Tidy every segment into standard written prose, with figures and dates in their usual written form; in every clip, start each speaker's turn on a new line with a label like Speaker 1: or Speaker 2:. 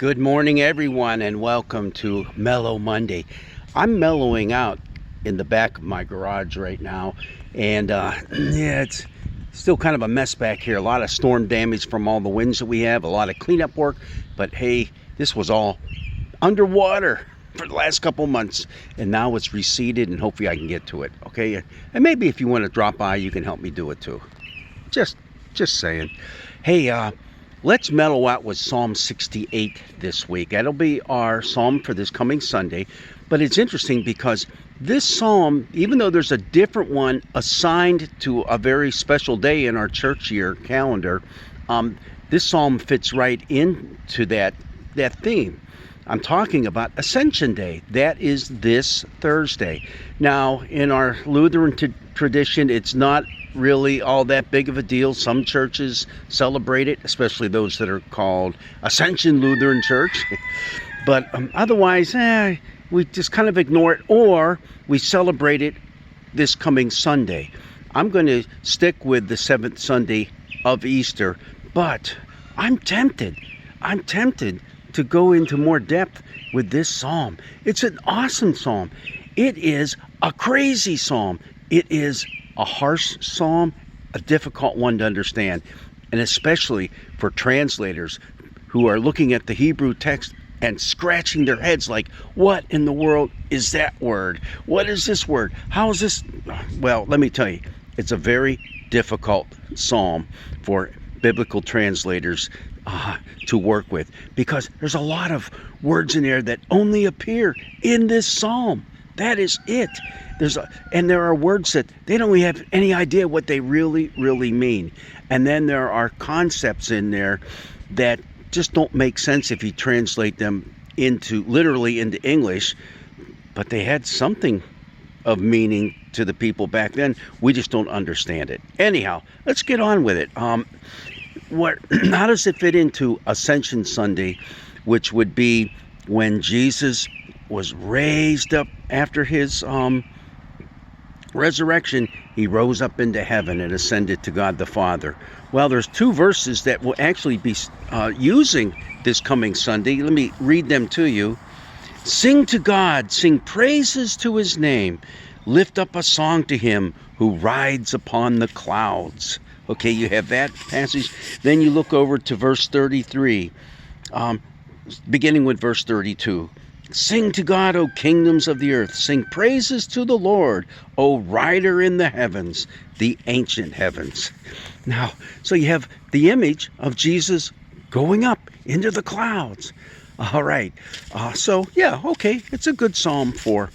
Speaker 1: Good morning, everyone, and welcome to Mellow Monday. I'm mellowing out in the back of my garage right now, and yeah, it's still kind of a mess back here. A lot of storm damage from all the winds that we have, a lot of cleanup work, but hey, this was all underwater for the last couple months, and now it's receded, and hopefully I can get to it, okay? And maybe if you want to drop by, you can help me do it too. Just saying. Hey, let's mellow out with Psalm 68 this week. That'll be our psalm for this coming Sunday. But it's interesting because this psalm, even though there's a different one assigned to a very special day in our church year calendar, this psalm fits right into that theme. I'm talking about Ascension Day. That is this Thursday. Now, in our Lutheran tradition, it's not really all that big of a deal. Some churches celebrate it, especially those that are called Ascension Lutheran Church. But otherwise, we just kind of ignore it, or we celebrate it this coming Sunday. I'm going to stick with the seventh Sunday of Easter, but I'm tempted to go into more depth with this psalm. It's an awesome psalm. It is a crazy psalm. It is a harsh psalm, a difficult one to understand, and especially for translators who are looking at the Hebrew text and scratching their heads like, what in the world is that word? What is this word? How is this? Well, let me tell you, it's a very difficult psalm for biblical translators to work with, because there's a lot of words in there that only appear in this psalm. That is it. And there are words that they don't even have any idea what they really mean. And then there are concepts in there that just don't make sense if you translate them literally into English, but they had something of meaning to the people back then. We just don't understand it. Anyhow, let's get on with it. How does it fit into Ascension Sunday, which would be when Jesus was raised up after his resurrection? He rose up into heaven and ascended to God the Father. Well, there's two verses that will actually be using this coming Sunday. Let me read them to you. Sing to God, sing praises to his name. Lift up a song to him who rides upon the clouds. Okay, you have that passage. Then you look over to verse 33, beginning with verse 32. Sing to God, O kingdoms of the earth. Sing praises to the Lord, O rider in the heavens, the ancient heavens. Now, so you have the image of Jesus going up into the clouds. All right. Okay, it's a good psalm for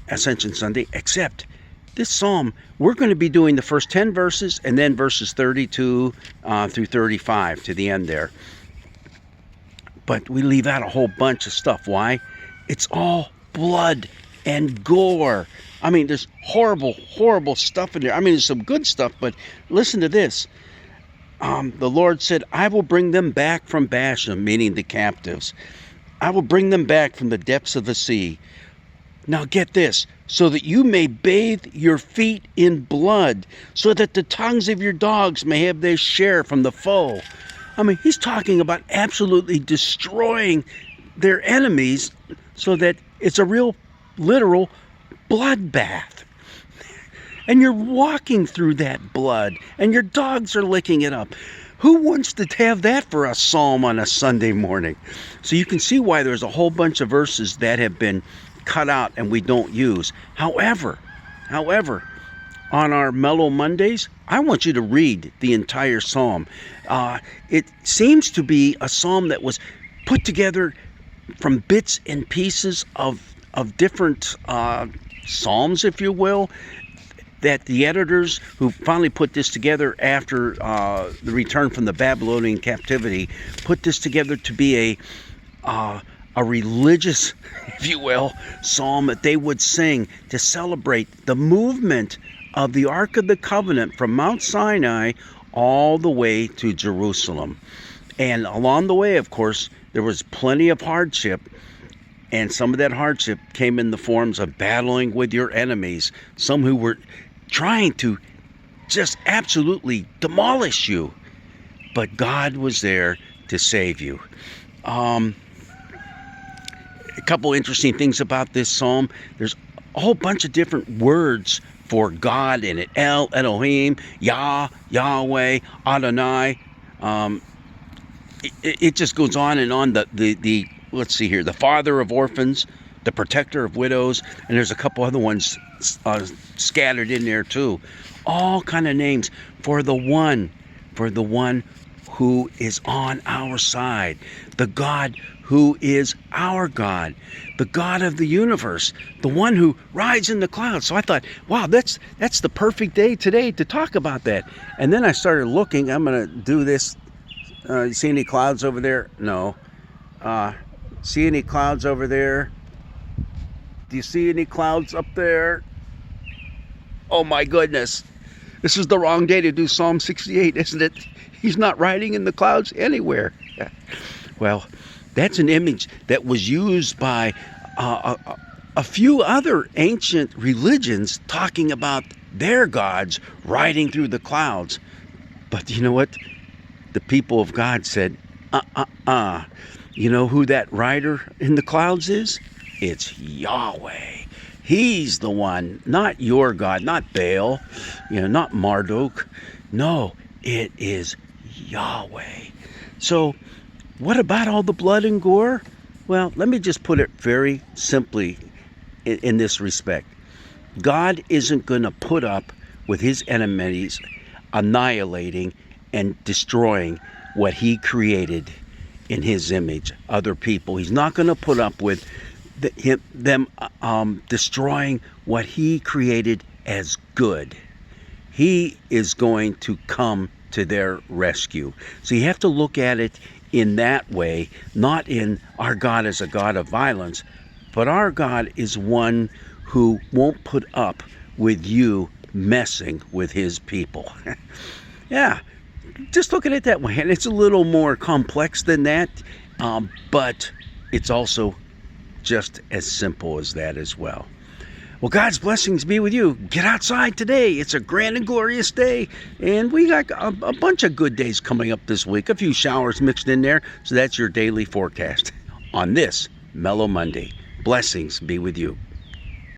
Speaker 1: Ascension Sunday, except this psalm, we're going to be doing the first 10 verses and then verses 32 through 35 to the end there. But we leave out a whole bunch of stuff. Why? It's all blood and gore. I mean, there's horrible stuff in there. I mean, there's some good stuff, but listen to this. The Lord said, I will bring them back from Bashan, meaning the captives. I will bring them back from the depths of the sea. Now get this, so that you may bathe your feet in blood, so that the tongues of your dogs may have their share from the foe. I mean, he's talking about absolutely destroying their enemies so that it's a real, literal bloodbath. And you're walking through that blood, and your dogs are licking it up. Who wants to have that for a psalm on a Sunday morning? So you can see why there's a whole bunch of verses that have been cut out and we don't use. However, on our Mellow Mondays, I want you to read the entire psalm. It seems to be a psalm that was put together from bits and pieces of different psalms, if you will, that the editors who finally put this together after the return from the Babylonian captivity put this together to be a religious, if you will, psalm that they would sing to celebrate the movement of the Ark of the Covenant from Mount Sinai all the way to Jerusalem. And along the way, of course, there was plenty of hardship, and some of that hardship came in the forms of battling with your enemies, some who were trying to just absolutely demolish you. But God was there to save you. couple interesting things about this psalm. There's a whole bunch of different words for God in it. El, Elohim, Yah, Yahweh, Adonai. It just goes on and on. The let's see here, the father of orphans, the protector of widows, and there's a couple other ones scattered in there too. All kind of names for the one who is on our side, the God who is our God, the God of the universe, the one who rides in the clouds. So I thought, wow, that's the perfect day today to talk about that. And then I started looking. I'm going to do this. You see any clouds over there? No. See any clouds over there? Do you see any clouds up there? Oh my goodness. This is the wrong day to do Psalm 68, isn't it? He's not riding in the clouds anywhere. Well, that's an image that was used by a few other ancient religions talking about their gods riding through the clouds. But you know what? The people of God said, You know who that rider in the clouds is? It's Yahweh. He's the one, not your God, not Baal, not Marduk. No, it is Yahweh. So, what about all the blood and gore? Well, let me just put it very simply in this respect. God isn't going to put up with his enemies annihilating and destroying what he created in his image, other people. He's not going to put up with them destroying what he created as good. He is going to come to their rescue. So you have to look at it in that way, not in our God as a God of violence, but our God is one who won't put up with you messing with his people. Yeah, just look at it that way. And it's a little more complex than that, but it's also just as simple as that as well. Well, God's blessings be with you. Get outside today. It's a grand and glorious day. And we got a bunch of good days coming up this week. A few showers mixed in there. So that's your daily forecast on this Mellow Monday. Blessings be with you.